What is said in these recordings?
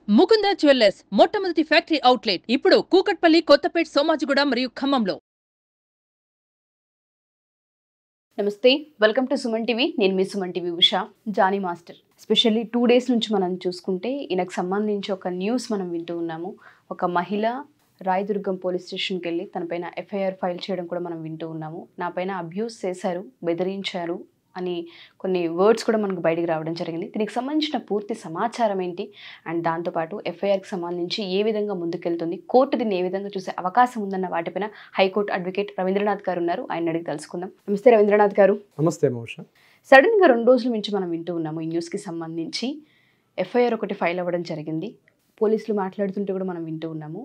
Mukunda jewellers మొట్టమొదటి factory outlet ఇప్పుడు కూకట్పల్లి, కొత్తపేట్, సోమాజిగూడ మరియు ఖమ్మంలో. నమస్తే, వెల్కమ్ టు సుమన్ టీవీ. నేను మీ Suman TV Usha. Jani master especially 2 days నుంచి మనం చూసుకుంటే ఈయనకు సంబంధించి ఒక న్యూస్ మనం వింటూ ఉన్నాము. ఒక మహిళ రాయదుర్గం పోలీస్ స్టేషన్కి వెళ్ళి తనపైన ఎఫ్ఐఆర్ ఫైల్ చేయడం కూడా మనం వింటూ ఉన్నాము. నా పైన అబ్యూస్ చేశారు, బెదిరించారు అని కొన్ని వర్డ్స్ కూడా మనకు బయటికి రావడం జరిగింది. దీనికి సంబంధించిన పూర్తి సమాచారం ఏంటి, అండ్ దాంతోపాటు ఎఫ్ఐఆర్కి సంబంధించి ఏ విధంగా ముందుకెళ్తుంది, కోర్టు దీన్ని ఏ విధంగా చూసే అవకాశం ఉందన్న వాటిపైన హైకోర్టు అడ్వకేట్ రవీంద్రనాథ్ గారు ఉన్నారు. ఆయన అడిగి తెలుసుకుందాం. నమస్తే రవీంద్రనాథ్ గారు. నమస్తే మోష. సడన్గా 2 రోజుల నుంచి మనం వింటూ ఉన్నాము ఈ న్యూస్కి సంబంధించి ఎఫ్ఐఆర్ ఒకటి ఫైల్ అవ్వడం జరిగింది. పోలీసులు మాట్లాడుతుంటే కూడా మనం వింటూ ఉన్నాము.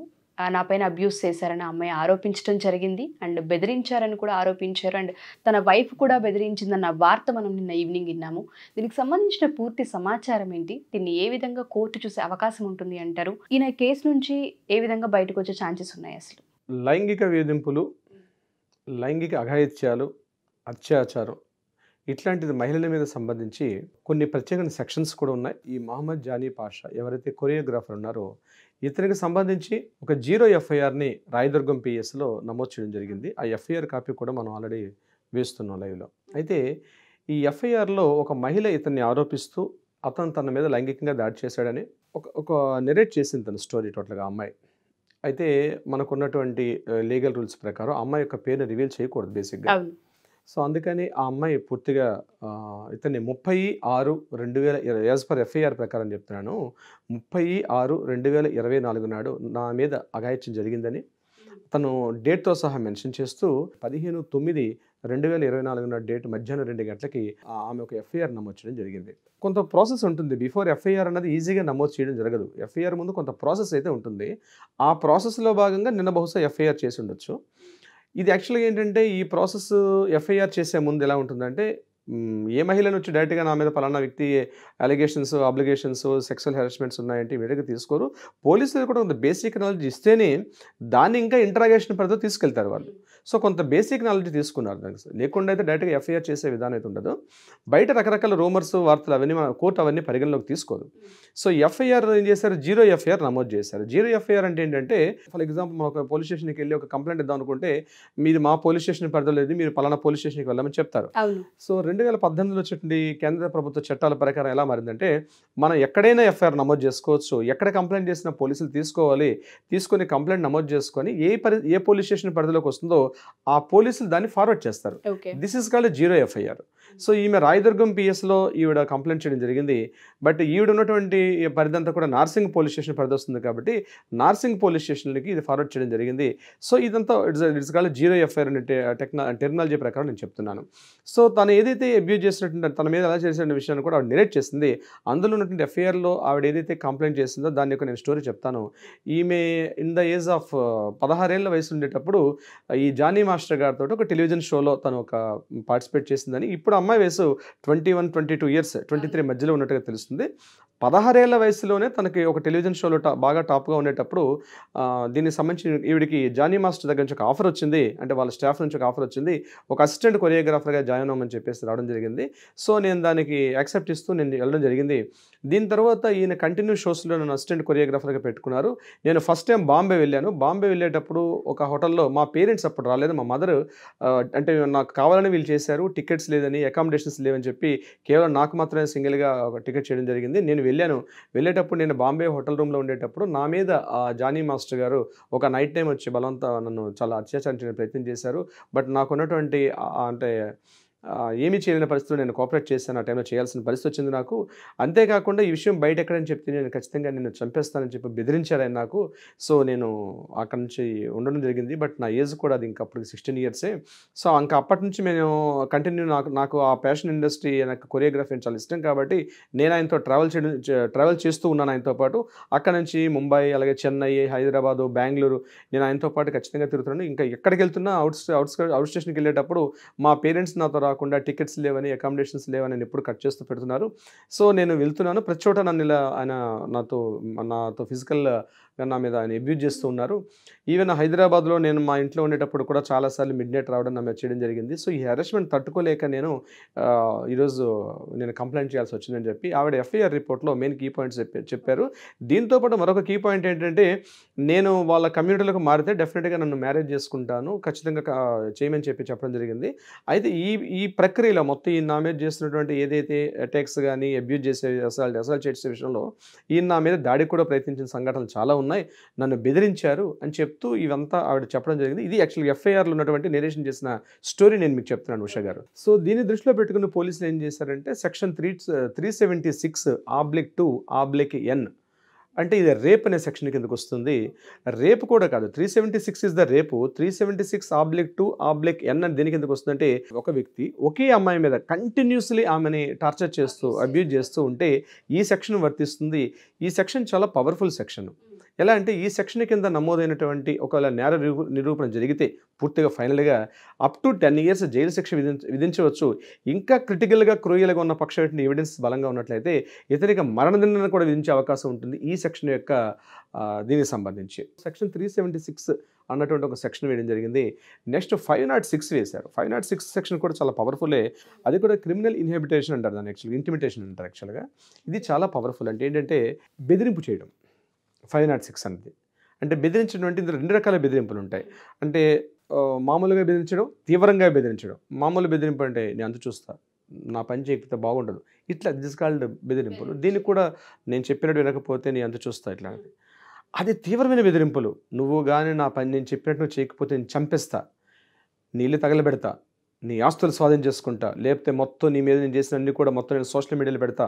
నా పైన అబ్యూస్ చేశారని అమ్మాయి ఆరోపించడం జరిగింది, అండ్ బెదిరించారని కూడా ఆరోపించారు, అండ్ తన వైఫ్ కూడా బెదిరించిందన్న వార్త మనం నిన్న ఈవినింగ్ విన్నాము. దీనికి సంబంధించిన పూర్తి సమాచారం ఏంటి, దీన్ని ఏ విధంగా కోర్టు చూసే అవకాశం ఉంటుంది అంటారు, ఈయన కేసు నుంచి ఏ విధంగా బయటకు వచ్చే ఛాన్సెస్ ఉన్నాయి అసలు? లైంగిక వేధింపులు, లైంగిక అఘాయిత్యాలు, అత్యాచారం ఇట్లాంటిది మహిళల మీద సంబంధించి కొన్ని ప్రత్యేకమైన సెక్షన్స్ కూడా ఉన్నాయి. ఈ మహమ్మద్ జానీ పాషా ఎవరైతే కొరియోగ్రాఫర్ ఉన్నారో ఇతనికి సంబంధించి ఒక 0 ఎఫ్ఐఆర్ని రాయదుర్గం పిఎస్లో నమోదు చేయడం జరిగింది. ఆ ఎఫ్ఐఆర్ కాపీ కూడా మనం ఆల్రెడీ వేస్తున్నాం లైవ్లో. అయితే ఈ ఎఫ్ఐఆర్లో ఒక మహిళ ఇతన్ని ఆరోపిస్తూ అతను తన మీద లైంగికంగా దాడి చేశాడని ఒక నెరేట్ చేసింది తన స్టోరీ టోటల్గా అమ్మాయి. అయితే మనకున్నటువంటి లీగల్ రూల్స్ ప్రకారం అమ్మాయి యొక్క పేరుని రివీల్ చేయకూడదు బేసిక్గా. సో అందుకని ఆ అమ్మాయి పూర్తిగా ఇతన్ని 30/6/2020 యాజ్ పర్ ఎఫ్ఐఆర్ ప్రకారం చెప్తున్నాను, 30/6/2024 నాడు నా మీద అఘాయిత్యం జరిగిందని తను డేట్తో సహా మెన్షన్ చేస్తూ 15/9/2024 నాడు డేట్ మధ్యాహ్నం 2 గంటలకి ఆమె ఒక ఎఫ్ఐఆర్ నమోదు చేయడం జరిగింది. కొంత ప్రాసెస్ ఉంటుంది. బిఫోర్ ఎఫ్ఐఆర్ అన్నది ఈజీగా నమోదు చేయడం జరగదు. ఎఫ్ఐఆర్ ముందు కొంత ప్రాసెస్ అయితే ఉంటుంది. ఆ ప్రాసెస్లో భాగంగా నిన్న బహుశా ఎఫ్ఐఆర్ చేసి ఉండొచ్చు. ఇది యాక్చువల్గా ఏంటంటే ఈ ప్రాసెస్ ఎఫ్ఐఆర్ చేసే ముందు ఎలా ఉంటుందంటే, ఏ మహిళను వచ్చి డైరెక్ట్గా నా మీద పలానా వ్యక్తి అలిగేషన్స్, అబ్లిగేషన్స్, సెక్సువల్ హెరాస్మెంట్స్ ఉన్నాయంటే ఇమీడియట్గా తీసుకోరు. పోలీసులు కూడా కొంత బేసిక్ నాలెడ్జ్ ఇస్తేనే దాన్ని ఇంకా ఇంటరాగేషన్ పరిధిలో తీసుకెళ్తారు వాళ్ళు. సో కొంత బేసిక్ నాలెడ్జ్ తీసుకున్నారు దానికి. లేకుండా అయితే డైరెక్ట్గా ఎఫ్ఐఆర్ చేసే విధానం అయితే ఉండదు. బయట రకరకాల రూమర్స్, వార్తలు అవన్నీ కోర్టు అవన్నీ పరిగణలోకి తీసుకోదు. సో ఎఫ్ఐఆర్ ఏం చేశారు, 0 ఎఫ్ఐఆర్ నమోదు చేశారు. 0 ఎఫ్ఐఆర్ అంటే ఏంటంటే, ఫర్ ఎగ్జాంపుల్ మనం ఒక పోలీస్ స్టేషన్కి వెళ్ళి ఒక కంప్లైంట్ ఇద్దాం అనుకుంటే, మీరు మా పోలీస్ స్టేషన్ పరిధిలో లేదు, మీరు పలానా పోలీస్ స్టేషన్కి వెళ్ళమని చెప్తారు. సో 2018లో వచ్చినటువంటి కేంద్ర ప్రభుత్వ చట్టాల ప్రకారం ఎలా మారిందంటే, మనం ఎక్కడైనా ఎఫ్ఐఆర్ నమోదు చేసుకోవచ్చు. ఎక్కడ కంప్లైంట్ చేసినా పోలీసులు తీసుకొని కంప్లైంట్ నమోదు చేసుకొని ఏ పోలీస్ స్టేషన్ పరిధిలోకి వస్తుందో ఆ పోలీసులు దాన్ని ఫార్వర్డ్ చేస్తారు. This is called 0 FIR. So ఈమె రాయదుర్గం పిఎస్లో ఈవిడ కంప్లైంట్ చేయడం జరిగింది. బట్ ఈవిడ ఉన్నటువంటి పరిధంతా కూడా నార్సింగ్ పోలీస్ స్టేషన్ పరిధి వస్తుంది కాబట్టి నార్సింగ్ పోలీస్ స్టేషన్లకి ఇది ఫార్వర్డ్ చేయడం జరిగింది. సో ఇదంతా ఇట్స్ కాల్డ్ 0 ఎఫ్ఐఆర్ అనే టెక్నాలజీ ప్రకారం నేను చెప్తున్నాను. సో తను ఏదైతే అబ్యూజ్ చేసినట్టు తన మీద ఎలా చేసిన విషయాన్ని కూడా ఆవిడ నెరేట్ చేసింది. అందులో ఉన్నటువంటి ఎఫ్ఐఆర్లో ఆవిడ ఏదైతే కంప్లైంట్ చేసిందో దాని యొక్క నేను స్టోరీ చెప్తాను. ఈమె ఇన్ ద ఏజ్ ఆఫ్ 16 ఏళ్ల వయసు ఉండేటప్పుడు ఈ జానీ మాస్టర్ గారితో ఒక టెలివిజన్ షోలో తను ఒక పార్టిసిపేట్ చేసిందని, ఇప్పుడు అమ్మాయి వయసు 21, 22 ఇయర్స్, 23 మధ్యలో ఉన్నట్టుగా తెలుస్తుంది. 16 ఏళ్ల వయసులోనే తనకి ఒక టెలివిజన్ షోలో బాగా టాప్గా ఉండేటప్పుడు దీనికి సంబంధించి ఈవిడికి జానీ మాస్టర్ దగ్గర నుంచి ఒక ఆఫర్ వచ్చింది. అంటే వాళ్ళ స్టాఫ్ నుంచి ఒక ఆఫర్ వచ్చింది, ఒక అసిస్టెంట్ కొరియోగ్రాఫర్గా జాయిన్ అవ్వమని చెప్పేసి రావడం జరిగింది. సో నేను దానికి యాక్సెప్ట్ ఇస్తూ నేను వెళ్ళడం జరిగింది. దీని తర్వాత ఈయన కంటిన్యూ షోస్లో నన్ను అసిస్టెంట్ కొరియోగ్రాఫర్గా పెట్టుకున్నారు. నేను ఫస్ట్ టైం బాంబే వెళ్ళాను. బాంబే వెళ్ళేటప్పుడు ఒక హోటల్లో మా పేరెంట్స్ అప్పుడు రాలేదు, మా మదర్ అంటే నాకు కావాలని వీళ్ళు చేశారు, టికెట్స్ లేదని, అకామిడేషన్స్ లేవని చెప్పి కేవలం నాకు మాత్రమే సింగిల్గా ఒక టికెట్ చేయడం జరిగింది. నేను వెళ్ళేటప్పుడు నేను బాంబే హోటల్ రూమ్లో ఉండేటప్పుడు నా మీద జానీ మాస్టర్ గారు ఒక నైట్ టైం వచ్చి నన్ను చాలా అత్యాచారం చేయడానికి ప్రయత్నం చేశారు. బట్ నాకున్నటువంటి అంటే ఏమీ చేయలేని పరిస్థితులు నేను కోఆపరేట్ చేశాను. ఆ టైంలో చేయాల్సిన పరిస్థితి వచ్చింది నాకు. అంతేకాకుండా ఈ విషయం బయట ఎక్కడని చెప్తే నేను ఖచ్చితంగా నిన్ను చంపేస్తానని చెప్పి బెదిరించారు ఆయన నాకు. సో నేను అక్కడి నుంచి ఉండడం జరిగింది. బట్ నా ఏజ్ కూడా అది ఇంకా అప్పటికి 16 ఇయర్సే. సో ఇంకా అప్పటి నుంచి నేను కంటిన్యూ నాకు ఆ ఫ్యాషన్ ఇండస్ట్రీ, నాకు కొరియోగ్రఫీ చాలా ఇష్టం కాబట్టి నేను ఆయనతో ట్రావెల్ చేస్తూ ఉన్నాను ఆయనతో పాటు. అక్కడ నుంచి ముంబై, అలాగే చెన్నై, హైదరాబాదు, బెంగళూరు నేను ఆయనతో పాటు ఖచ్చితంగా తిరుగుతున్నాను. ఇంకా ఎక్కడికి వెళ్తున్నా అవుట్ స్టేషన్కి వెళ్ళేటప్పుడు మా పేరెంట్స్ నాతో రాకుండా టికెట్స్ లేవని, అకామిడేషన్స్ లేవని నేను ఎప్పుడు కట్ చేస్తూ పెడుతున్నారు. సో నేను వెళ్తున్నాను, ప్రతి చోట నన్ను ఇలా ఆయన నాతో ఫిజికల్గా నా మీద ఆయన అబ్యూజ్ చేస్తూ ఉన్నారు. ఈవెన్ హైదరాబాద్లో నేను మా ఇంట్లో ఉండేటప్పుడు కూడా చాలాసార్లు మిడ్ నైట్ రావడం నా మీద చేయడం జరిగింది. సో ఈ హెరాస్మెంట్ తట్టుకోలేక ఈరోజు నేను కంప్లైంట్ చేయాల్సి వచ్చిందని చెప్పి ఆవిడ ఎఫ్ఐఆర్ రిపోర్ట్లో మెయిన్ కీ పాయింట్స్ చెప్పారు. దీంతోపాటు మరొక కీ పాయింట్ ఏంటంటే, నేను వాళ్ళ కమ్యూనిటీలకు మారితే డెఫినెట్గా నన్ను మ్యారేజ్ చేసుకుంటాను, ఖచ్చితంగా చేయమని చెప్పడం జరిగింది. అయితే ఈ ప్రక్రియలో మొత్తం ఈ నా మీద చేస్తున్నటువంటి ఏదైతే అటాక్స్ కానీ, అబ్యూజ్ చేసే అసాల్ట్ చేసే విషయంలో ఈయన నా మీద దాడికి కూడా ప్రయత్నించిన సంఘటనలు చాలా ఉన్నాయి, నన్ను బెదిరించారు అని చెప్తూ ఇవంతా ఆవిడ చెప్పడం జరిగింది. ఇది యాక్చువల్గా ఎఫ్ఐఆర్లో ఉన్నటువంటి నేరేషన్ చేసిన స్టోరీ నేను మీకు చెప్తున్నాను ఉషా గారు. సో దీన్ని దృష్టిలో పెట్టుకుని పోలీసులు ఏం చేశారంటే సెక్షన్ 376(2)(n) అంటే ఇది రేప్ అనే సెక్షన్ కిందకు వస్తుంది. రేపు కూడా కాదు, 376 ఇస్ ద రేపు, 376(2)(n) అని దేని కిందకు వస్తుందంటే, ఒక వ్యక్తి ఒకే అమ్మాయి మీద కంటిన్యూస్లీ ఆమెని టార్చర్ చేస్తూ అబ్యూజ్ చేస్తూ ఉంటే ఈ సెక్షన్ వర్తిస్తుంది. ఈ సెక్షన్ చాలా పవర్ఫుల్ సెక్షన్. ఎలా అంటే, ఈ సెక్షన్ కింద నమోదైనటువంటి ఒకవేళ నేర నిరూపణ జరిగితే పూర్తిగా ఫైనల్గా అప్ టు 10 years జైలు శిక్ష విధించవచ్చు. ఇంకా క్రిటికల్గా క్రూయల్గా ఉన్న పక్షాన్ని ఎవిడెన్స్ బలంగా ఉన్నట్లయితే ఇతనికి మరణదండన కూడా విధించే అవకాశం ఉంటుంది ఈ సెక్షన్ యొక్క దీనికి సంబంధించి. సెక్షన్ 376 అన్నటువంటి ఒక సెక్షన్ వేయడం జరిగింది. నెక్స్ట్ 506 వేశారు. 506 సెక్షన్ కూడా చాలా పవర్ఫుల్లే. అది కూడా క్రిమినల్ ఇన్హిబిటేషన్ అంటారు దాన్ని, యాక్చువల్గా ఇంటిమిటేషన్ అంటారు యాక్చువల్గా. ఇది చాలా పవర్ఫుల్. అంటే ఏంటంటే బెదిరింపు చేయడం. 506 అనేది అంటే బెదిరించడం అంటే ఇందులో 2 రకాల బెదిరింపులు ఉంటాయి. అంటే మామూలుగా బెదిరించడం, తీవ్రంగా బెదిరించడం. మామూలు బెదిరింపు అంటే నేను అంత చూస్తా, నా పని చేయకపోతే బాగుండదు, ఇట్లా దిస్ కాల్డ్ బెదిరింపులు. దీనికి కూడా నేను చెప్పినట్టు వినకపోతే నీ అంత చూస్తా ఇట్లా. అది తీవ్రమైన బెదిరింపులు. నువ్వు కానీ నా పని నేను చెప్పినట్టు చేయకపోతే నేను చంపేస్తా, నీ ఇల్లు తగలబెడతా, నీ ఆస్తులు స్వాధీనం చేసుకుంటా, లేకపోతే మొత్తం నీ మీద నేను చేసిన అన్ని కూడా మొత్తం నేను సోషల్ మీడియాలో పెడతా,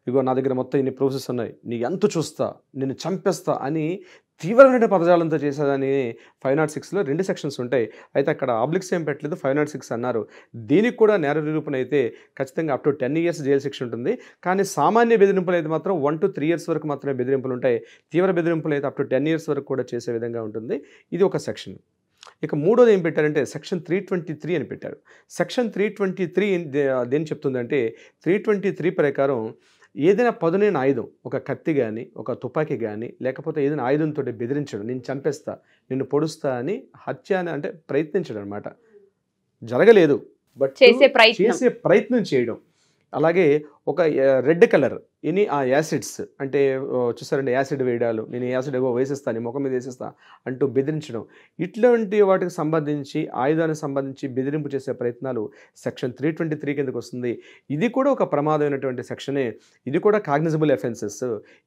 ఇగో నా దగ్గర మొత్తం ఇన్ని ప్రూఫ్స్ ఉన్నాయి, నీ ఎంత చూస్తా, నిన్ను చంపేస్తా అని తీవ్రమైన పదజాలంతో చేసేదని 506లో 2 సెక్షన్స్ ఉంటాయి. అయితే అక్కడ ఆబ్లిక్స్ ఏం పెట్టలేదు, 506 అన్నారు. దీనికి కూడా నేర నిరూపణ అయితే ఖచ్చితంగా అప్ టు 10 years జైలు శిక్ష ఉంటుంది. కానీ సామాన్య బెదిరింపులు అయితే మాత్రం 1 to 3 years వరకు మాత్రమే బెదిరింపులు ఉంటాయి. తీవ్ర బెదిరింపులు అయితే అప్ టు 10 years వరకు కూడా చేసే విధంగా ఉంటుంది. ఇది ఒక సెక్షన్. ఇక మూడోది ఏం పెట్టారంటే సెక్షన్ 323 అని పెట్టారు. సెక్షన్ 323 దేని చెప్తుందంటే, 323 ప్రకారం ఏదైనా పదునైన ఆయుధం, ఒక కత్తి కానీ, ఒక తుపాకీ కానీ, లేకపోతే ఏదైనా ఆయుధంతో బెదిరించడం, నేను చంపేస్తా, నిన్ను పొడుస్తా అని హత్య అని అంటే ప్రయత్నించడం అనమాట. జరగలేదు బట్ చేసే ప్రయత్నం చేయడం. అలాగే ఒక రెడ్ కలర్ ఆ యాసిడ్స్ అంటే చూసారండి, యాసిడ్ వేయడాలు, నేను యాసిడ్ ఏవో వేసేస్తాను, ముఖం మీద వేసేస్తా అంటూ బెదిరించడం, ఇట్లాంటి వాటికి సంబంధించి ఆయుధానికి సంబంధించి బెదిరింపు చేసే ప్రయత్నాలు సెక్షన్ 323 కిందకు వస్తుంది. ఇది కూడా ఒక ప్రమాదమైనటువంటి సెక్షనే. ఇది కూడా కాగ్నిజబుల్ అఫెన్సెస్.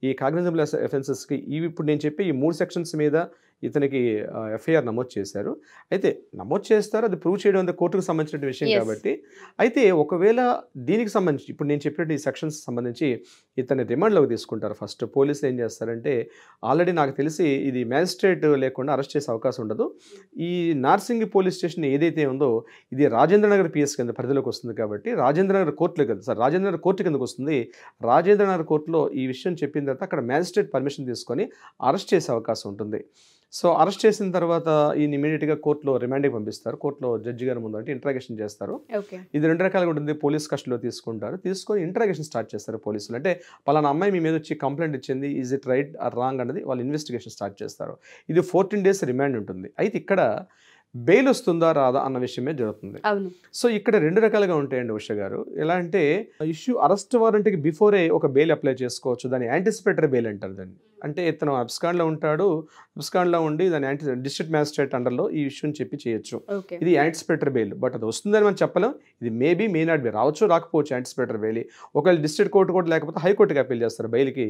ఈ కాగ్నిజబుల్ అఫెన్సెస్కి ఇప్పుడు నేను చెప్పి ఈ 3 సెక్షన్స్ మీద ఇతనికి ఎఫ్ఐఆర్ నమోదు చేశారు. అయితే నమోదు చేస్తారు, అది ప్రూవ్ చేయడం అంతా కోర్టుకు సంబంధించిన విషయం కాబట్టి. అయితే ఒకవేళ దీనికి సంబంధించి ఇప్పుడు నేను చెప్పినట్టు ఈ సెక్షన్స్ సంబంధించి ఇతన్ని రిమాండ్లోకి తీసుకుంటారు. ఫస్ట్ పోలీసులు ఏం చేస్తారంటే, ఆల్రెడీ నాకు తెలిసి ఇది మ్యాజిస్ట్రేట్ లేకుండా అరెస్ట్ చేసే అవకాశం ఉండదు. ఈ నార్సింగి పోలీస్ స్టేషన్ ఏదైతే ఉందో ఇది రాజేంద్రనగర్ పిఎస్ కింద పరిధిలోకి వస్తుంది కాబట్టి రాజేంద్రనగర్ కోర్టులో కదా సార్, రాజేంద్రనగర్ కోర్టు కిందకు వస్తుంది. రాజేంద్రనగర్ కోర్టులో ఈ విషయం చెప్పిన తర్వాత అక్కడ మ్యాజిస్ట్రేట్ పర్మిషన్ తీసుకొని అరెస్ట్ చేసే అవకాశం ఉంటుంది. సో అరెస్ట్ చేసిన తర్వాత ఈయన ఇమీడియట్గా కోర్టులో రిమాండ్కి పంపిస్తారు. కోర్టులో జడ్జి గారి ముందు అంటే ఇంట్రాగేషన్ చేస్తారు. ఇది 2 రకాలుగా ఉంటుంది. పోలీస్ కస్టడీలో తీసుకొని ఇంట్రాగేషన్ స్టార్ట్ చేస్తారు పోలీసులు. అంటే పలానా అమ్మాయి మీ మీద వచ్చి కంప్లైంట్ ఇచ్చింది, is it right are wrong అన్నది వాళ్ళు ఇన్వెస్టిగేషన్ స్టార్ట్ చేస్తారు. ఇది 14 days రిమాండ్ ఉంటుంది. అయితే ఇక్కడ బెయిల్ వస్తుందా రాదా అన్న విషయమే జరుగుతుంది. సో ఇక్కడ 2 రకాలుగా ఉంటాయండి ఉష గారు. ఎలా అంటే ఇష్యూ అరెస్ట్ వారెంట్కి బిఫోరే ఒక బెయిల్ అప్లై చేసుకోవచ్చు. దాన్ని యాంటిసిపేటరీ బెయిల్ అంటారు దాన్ని. అంటే ఇతను అబ్స్కాండ్లో ఉంటాడు, అబ్స్కాండ్లో ఉండి దాన్ని డిస్ట్రిక్ట్ మ్యాజిస్ట్రేట్ అండర్లో ఈ విషయం చెప్పి చేయొచ్చు. ఇది యాంటిసిపేటరీ బెయిల్. బట్ అది వస్తుందని మనం చెప్పలేం. ఇది మేబీ మే నాట్ బి, రావచ్చు రాకపోవచ్చు యాంటిసిపేటరీ బెయిల్. ఒకవేళ డిస్ట్రిక్ట్ కోర్టు కూడా లేకపోతే హైకోర్టుకి అప్పీల్ చేస్తారు బెయిల్కి.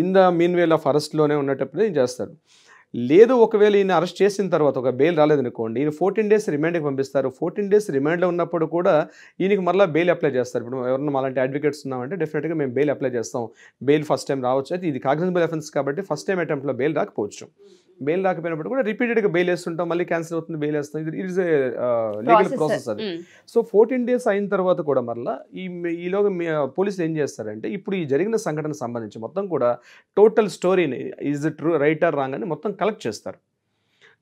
In the meanwhile of అరెస్ట్లోనే ఉన్నటప్పుడు ఏం చేస్తారు. లేదు ఒకవేళ ఈయన అరెస్ట్ చేసిన తర్వాత ఒక బెయిల్ రాలేదనుకోండి, ఈయన 14 days రిమాండ్కి పంపిస్తారు. 14 days రిమాండ్లో ఉన్నప్పుడు కూడా ఈయనకి మళ్ళీ బెయిల్ అప్లై చేస్తారు. ఇప్పుడు ఎవరన్నా అలాంటి అడ్వకేట్స్ ఉన్నామంటే డెఫినెట్గా మేము బెయిల్ అప్లై చేస్తాం. బెయిల్ ఫస్ట్ టైం రావచ్చు. అయితే ఇది కాగ్నిజబుల్ అఫెన్స్ కాబట్టి ఫస్ట్ టైం అటెంప్ట్లో బెయిల్ రాకపోవచ్చు. బెయిల్ రాకపోయినప్పుడు కూడా రిపీటెడ్గా బెయిల్ వేస్తుంటాం, మళ్ళీ క్యాన్సిల్ అవుతుంది, బెయిల్ వేస్తాం. ఇది ఈజ్ ఏ లీగల్ ప్రాసెస్ అది. సో 14 days అయిన తర్వాత కూడా మళ్ళీ ఈలోగా పోలీసులు ఏం చేస్తారంటే, ఇప్పుడు ఈ జరిగిన సంఘటనకు సంబంధించి మొత్తం కూడా టోటల్ స్టోరీని is true right are wrong అని మొత్తం కలెక్ట్ చేస్తారు.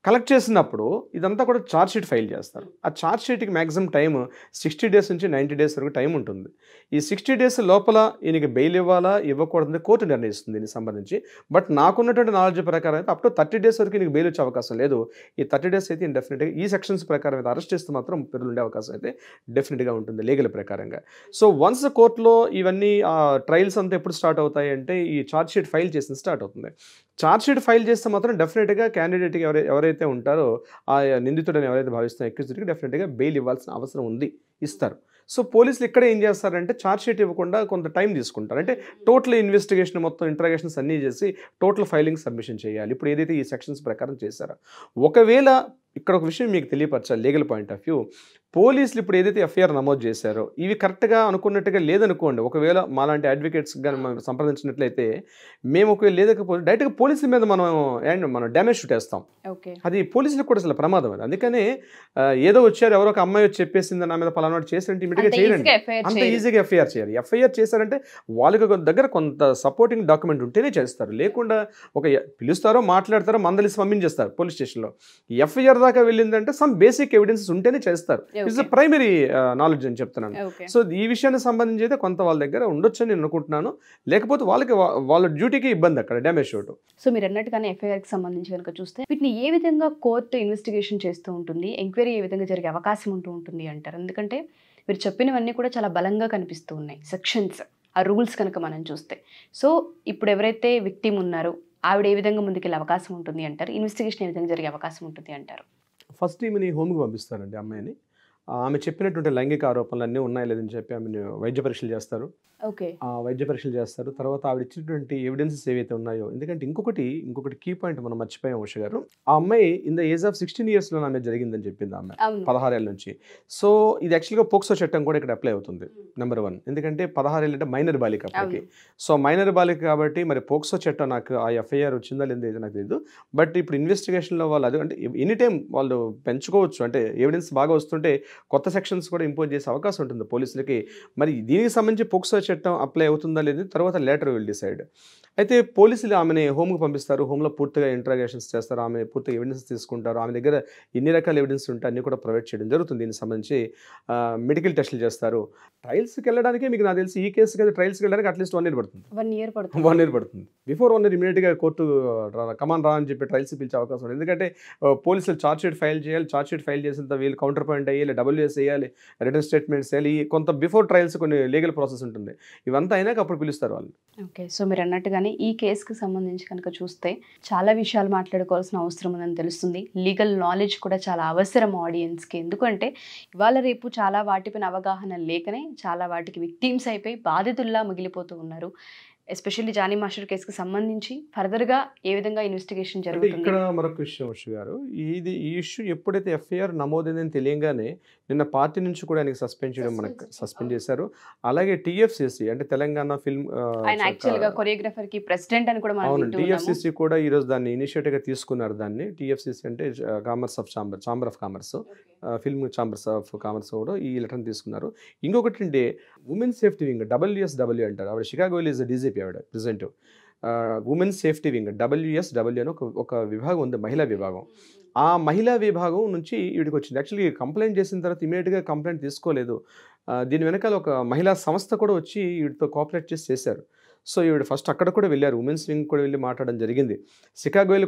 కలెక్ట్ చేసినప్పుడు ఇదంతా కూడా ఛార్జ్ షీట్ ఫైల్ చేస్తారు. ఆ ఛార్జ్ షీట్కి మ్యాక్సిమం టైం 60 డేస్ నుంచి 90 డేస్ వరకు టైం ఉంటుంది. ఈ 60 డేస్ లోపల ఈయనకి బెయిల్ ఇవ్వాలా ఇవ్వకూడదని కోర్టు నిర్ణయిస్తుంది దీనికి సంబంధించి. బట్ నాకున్నటువంటి నాలెడ్జ్ ప్రకారం అయితే అప్ టు 30 డేస్ వరకు నీకు బెయిల్ వచ్చే అవకాశం లేదు. ఈ 30 డేస్ అయితే డెఫినెట్గా ఈ సెక్షన్స్ ప్రకారం అయితే అరెస్ట్ చేస్తే మాత్రం పిల్లలు ఉండే అవకాశం అయితే డెఫినెట్గా ఉంటుంది లీగల్ ప్రకారంగా. సో వన్స్ కోర్టులో ఇవన్నీ ట్రయల్స్ అంతా ఎప్పుడు స్టార్ట్ అవుతాయి అంటే ఈ ఛార్జ్ షీట్ ఫైల్ చేసిన స్టార్ట్ అవుతుంది. ఛార్జ్ షీట్ ఫైల్ చేస్తే మాత్రం డెఫినెట్గా క్యాండిడేట్కి ఎవరైతే ఉంటారో ఆ నిందితుడని ఎవరైతే భావిస్తున్నారో అక్యూజ్డ్కి డెఫినెట్గా బెయిల్ ఇవ్వాల్సిన అవసరం ఉంది, ఇస్తారు. సో పోలీసులు ఇక్కడ ఏం చేస్తారంటే ఛార్జ్ షీట్ ఇవ్వకుండా కొంత టైం తీసుకుంటారు. అంటే టోటల్ ఇన్వెస్టిగేషన్ మొత్తం ఇంట్రాగేషన్స్ అన్నీ చేసి టోటల్ ఫైలింగ్ సబ్మిషన్ చేయాలి. ఇప్పుడు ఏదైతే ఈ సెక్షన్స్ ప్రకారం చేశారో, ఒకవేళ ఇక్కడ ఒక విషయం మీకు తెలియపరచాలి లీగల్ పాయింట్ ఆఫ్ వ్యూ. పోలీసులు ఇప్పుడు ఏదైతే ఎఫ్ఐఆర్ నమోదు చేశారో ఇవి కరెక్ట్గా అనుకున్నట్టుగా లేదనుకోండి, ఒకవేళ మాలాంటి అడ్వకేట్స్ కానీ మనం సంప్రదించినట్లయితే మేము ఒకవేళ లేకపోతే డైరెక్ట్గా పోలీసుల మీద మనం డ్యామేజ్ చుట్టేస్తాం. అది పోలీసులకు కూడా అసలు ప్రమాదం. అది అందుకనే ఏదో వచ్చారు ఎవరో ఒక అమ్మాయి వచ్చి చెప్పేసింది నా మీద పలానా చేసినట్టు ఇమీడియట్గా చేయండి, అంత ఈజీగా ఎఫ్ఐఆర్ చేయాలి. ఎఫ్ఐఆర్ చేశారంటే వాళ్ళకి దగ్గర కొంత సపోర్టింగ్ డాక్యుమెంట్ ఉంటేనే చేస్తారు, లేకుండా ఒక పిలుస్తారో మాట్లాడతారో మందలిసి పంపించేస్తారు పోలీస్ స్టేషన్లో. ఎఫ్ఐఆర్ దాకా వెళ్ళిందంటే సమ్ బేసిక్ ఎవిడెన్సెస్ ఉంటేనే చేస్తారు. ఇట్స్ ప్రైమరీ నాలెడ్జ్ అని చెప్తున్నాను. సో ఈ విషయానికి సంబంధించి అయితే కొంత వాళ్ళ దగ్గర ఉండొచ్చు అని నేను అనుకుంటున్నాను, లేకపోతే వాళ్ళ డ్యూటీకి ఇబ్బంది అక్కడ డ్యామేజ్ షూట్. సో మీరు అన్నట్టుగానే ఎఫ్ఐఆర్కి సంబంధించి కనుక చూస్తే వీటిని ఏ విధంగా కోర్టు ఇన్వెస్టిగేషన్ చేస్తూ ఉంటుంది, ఎంక్వైరీ ఏ విధంగా జరిగే అవకాశం ఉంటుంది అంటారు? ఎందుకంటే మీరు చెప్పినవన్నీ కూడా చాలా బలంగా కనిపిస్తూ ఉన్నాయి సెక్షన్స్, ఆ రూల్స్ కనుక మనం చూస్తే. సో ఇప్పుడు ఎవరైతే విక్టిమ్ ఉన్నారో ఆవిడ ఏ విధంగా ముందుకెళ్ళే అవకాశం ఉంటుంది అంటారు, ఇన్వెస్టిగేషన్ ఏ విధంగా జరిగే అవకాశం ఉంటుంది అంటారు? ఫస్ట్ ఈమెని హోమ్కి పంపిస్తారండి అమ్మాయిని. ఆమె చెప్పినటువంటి లైంగిక ఆరోపణలు అన్నీ ఉన్నాయా లేదని చెప్పి ఆమెను వైద్య పరీక్షలు చేస్తారు. వైద్య పరీక్షలు చేస్తారు. తర్వాత ఆవిడ ఇచ్చినటువంటి ఎవిడెన్సెస్ ఏవైతే ఉన్నాయో, ఎందుకంటే ఇంకొకటి కీ పాయింట్ మనం మర్చిపోయాం ఉష గారు. ఆ అమ్మాయి ఇన్ ద ఏజ్ ఆఫ్ 16 yearsలో ఆమె జరిగిందని చెప్పింది ఆమె 16 ఏళ్ళ నుంచి. సో ఇది యాక్చువల్గా పోక్సో చట్టం కూడా ఇక్కడ అప్లై అవుతుంది నెంబర్ 1, ఎందుకంటే 16 ఏళ్ళు అంటే మైనర్ బాలిక అప్పటికి. సో మైనర్ బాలిక కాబట్టి మరి పోక్సో చట్టం నాకు ఆ ఎఫ్ఐఆర్ వచ్చిందా లేదా నాకు తెలియదు. బట్ ఇప్పుడు ఇన్వెస్టిగేషన్లో వాళ్ళు అది అంటే ఎనీ టైం వాళ్ళు పెంచుకోవచ్చు, అంటే ఎవిడెన్స్ బాగా వస్తుంటే కొత్త సెక్షన్స్ కూడా ఇంపోజ్ చేసే అవకాశం ఉంటుంది పోలీసులకి. మరి దీనికి సంబంధించి పోక్సో చట్టం అప్లై అవుతుందా లేదు తర్వాత లేటర్ విల్ డిసైడ్. అయితే పోలీసులు ఆమెని హోమ్కి పంపిస్తారు. హోమ్లో పూర్తిగా ఇంట్రాగేషన్స్ చేస్తారు, ఆమె పూర్తిగా ఎవిడెన్స్ తీసుకుంటారు. ఆమె దగ్గర ఎన్ని రకాల ఎవిడెన్స్ ఉంటే అన్నీ కూడా ప్రొవైడ్ చేయడం జరుగుతుంది. దీనికి సంబంధించి మెడికల్ టెస్టులు చేస్తారు. ట్రయల్స్కి వెళ్ళడానికి మీకు నాకు తెలిసి ఈ కేసుకి అయితే ట్రయల్స్కి వెళ్ళడానికి అట్లీస్ట్ 1 year పడుతుంది. 1 year పడుతుంది. బిఫోర్ 1 year ఇమీడియట్గా కోర్టు కమాన్ రా అని చెప్పి ట్రయల్స్ పిలిచే అవకాశం ఉంది. ఎందుకంటే పోలీసులు ఛార్జ్ షీట్ ఫైల్ చేయాలి, ఛార్జ్ షీట్ ఫైల్ చేసిన వీళ్ళు కౌంటర్ పాయింట్ అయ్యాలి, డబ్ల్యూఎస్ వేయాలి, రిటర్న్ స్టేట్మెంట్స్ వేయాలి, కొంత బిఫోర్ ట్రయల్స్ కొన్ని లీగల్ ప్రాసెస్ ఉంటుంది. ఇవంతా అయినాక అప్పుడు పిలుస్తారు వాళ్ళు. ఓకే, సో మీరు అన్నట్టుగానే ఈ కేసుకి సంబంధించి కనుక చూస్తే చాలా విషయాలు మాట్లాడుకోవాల్సిన అవసరం ఉందని తెలుస్తుంది. లీగల్ నాలెడ్జ్ కూడా చాలా అవసరం ఆడియన్స్కి. ఎందుకంటే ఇవాళ రేపు చాలా వాటిపైన అవగాహన లేకనే చాలా వాటికి విక్టిమ్స్ అయిపోయి బాధితుల్లా మిగిలిపోతూ ఉన్నారు. ఎస్పెషల్లీ జానీ మాస్టర్ కేసుకి సంబంధించి ఫర్దర్గా ఏ విధంగా ఇన్వెస్టిగేషన్ జరుగుతుంది? ఇక్కడ మరొక విషయం వర్ష గారు, ఈ ఇష్యూ ఎప్పుడైతే ఎఫ్ఐఆర్ నమోదైందని తెలియగానే నిన్న పార్టీ నుంచి కూడా ఆయనకి సస్పెండ్ చేయడం మనకు సస్పెండ్ చేశారు. అలాగే టీఎఫ్సిసి అంటే తెలంగాణ ఫిల్మ్ కొరియోగ్రాఫర్ కి ప్రెసిడెంట్ అని కూడా అవును, టీఎఫ్సిసి కూడా ఈరోజు దాన్ని ఇనిషియేటివ్గా తీసుకున్నారు. దాన్ని టీఎఫ్సిసి అంటే commerce of chamber of commerce, film chambers of commerce కూడా ఈ లెటర్ని తీసుకున్నారు. ఇంకొకటి అంటే ఉమెన్ సేఫ్టీ వింగ్ WSW అంటారు. ఆవిడ షికాగోలో ఈజ్ డీజీపీ ఆవిడ president. Women safety wing WSW అని ఒక విభాగం ఉంది, మహిళా విభాగం. ఆ మహిళా విభాగం నుంచి వీడికి వచ్చింది. యాక్చువల్లీ కంప్లైంట్ చేసిన తర్వాత ఇమీడియట్గా కంప్లైంట్ తీసుకోలేదు. దీని వెనకాల ఒక మహిళా సంస్థ కూడా వచ్చి వీటితో కోఆపరేట్ చేశారు. సో ఈవిడ ఫస్ట్ అక్కడ కూడా వెళ్ళారు, ఉమెన్స్ వింగ్ కూడా వెళ్ళి మాట్లాడడం జరిగింది. సికాగోయల్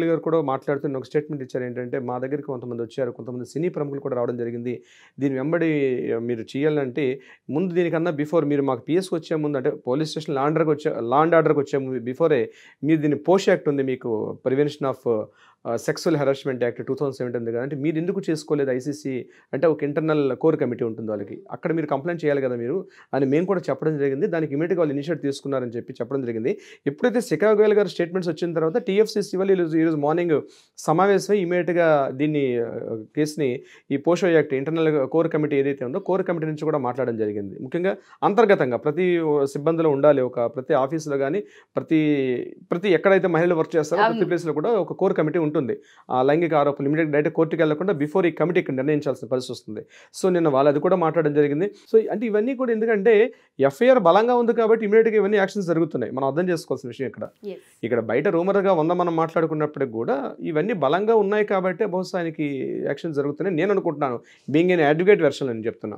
గారు కూడా మాట్లాడుతున్న ఒక స్టేట్మెంట్ ఇచ్చారు, ఏంటంటే మా దగ్గరికి కొంతమంది వచ్చారు, కొంతమంది సినీ ప్రముఖులు కూడా రావడం జరిగింది. దీని వెంబడి మీరు చేయాలంటే ముందు దీనికన్నా బిఫోర్ మీరు మాకు పిఎస్కి వచ్చే ముందు, అంటే పోలీస్ స్టేషన్ లా అండ్ ఆర్డర్కి వచ్చే బిఫోరే మీరు దీన్ని పోష్ యాక్ట్ ఉంది మీకు, prevention of sexual harassment act 2017 ఉంది కదా, అంటే మీరు ఎందుకు చేసుకోలేదు ఐసీసీ అంటే ఒక ఇంటర్నల్ కోర్ కమిటీ ఉంటుంది వాళ్ళకి, అక్కడ మీరు కంప్లైంట్ చేయాలి కదా మీరు అని మేము కూడా చెప్పడం జరిగింది. దానికి ఇమీడియట్గా వాళ్ళు ఇనిషియేట్ తీసుకున్నారని చెప్పడం జరిగింది. ఎప్పుడైతే సికాగోయల్ గారు స్టేట్మెంట్స్ వచ్చిన తర్వాత టీఎఫ్సిసి వాళ్ళు ఈరోజు మార్నింగ్ సమావేశమై ఇమీడియట్గా దీన్ని కేసుని ఈ పోషో యాక్ట్ ఇంటర్నల్ కోర్ కమిటీ ఏదైతే ఉందో కోర్ కమిటీ నుంచి కూడా మాట్లాడడం జరిగింది. ముఖ్యంగా అంతర్గతంగా ప్రతి సిబ్బందిలో ఉండాలి, ప్రతి ఆఫీసులో కానీ ప్రతి ఎక్కడైతే మహిళలు వర్క్ చేస్తారో ప్రతి ప్లేస్లో కూడా ఒక కోర్ కమిటీ ఉంటుంది. ఉంటుంది. ఆ లైంగిక ఆరోపణలు ఇమీడియట్ డైరెక్ట్ కోర్టుకి వెళ్లకుండా బిఫోర్ ఈ కమిటీకి నిర్ణయించాల్సిన పరిస్థితి వస్తుంది. సో నిన్న వాళ్ళు అది కూడా మాట్లాడడం జరిగింది. సో అంటే ఇవన్నీ కూడా ఎందుకంటే ఎఫ్ఐఆర్ బలంగా ఉంది కాబట్టి ఇమీడియట్గా ఇవన్నీ యాక్షన్స్ జరుగుతున్నాయి. మనం అర్థం చేసుకోవాల్సిన విషయం ఇక్కడ బయట రూమర్గా మనం మాట్లాడుకున్నప్పటికి కూడా ఇవన్నీ బలంగా ఉన్నాయి కాబట్టి బహుశా ఆయనకి యాక్షన్ జరుగుతున్నాయి నేను అనుకుంటున్నాను. బీయింగ్ ఎన్ అడ్వకేట్ వెర్షన్ అని చెప్తున్నా.